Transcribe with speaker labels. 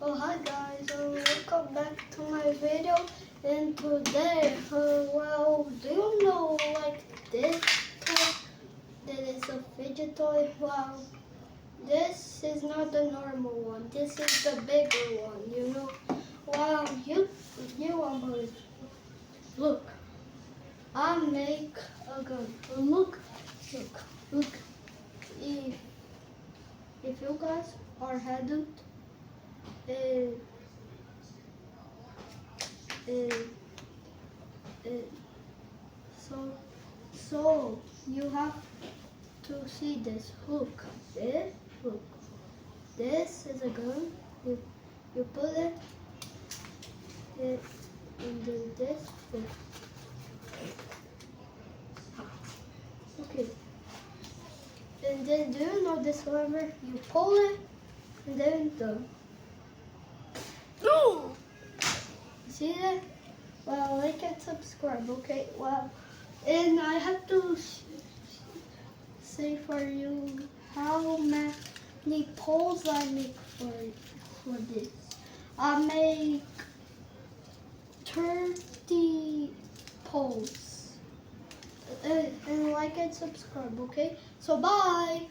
Speaker 1: Hi guys, welcome back to my video. And today, do you know like this toy that is a fidget toy? Wow, this is not the normal one. This is the bigger one. You know? Wow, you won't believe. Look, I make a gun. Look. If you guys are adult. Uh, so you have to see this hook. This hook. This is a gun. You put it into this hook. Okay. And then do you know this lever? You pull it and then done. No. See that? Well, like and subscribe, okay? Wow. And I have to say for you how many poles I make for this. I make 30 poles. And like and subscribe, okay? So bye.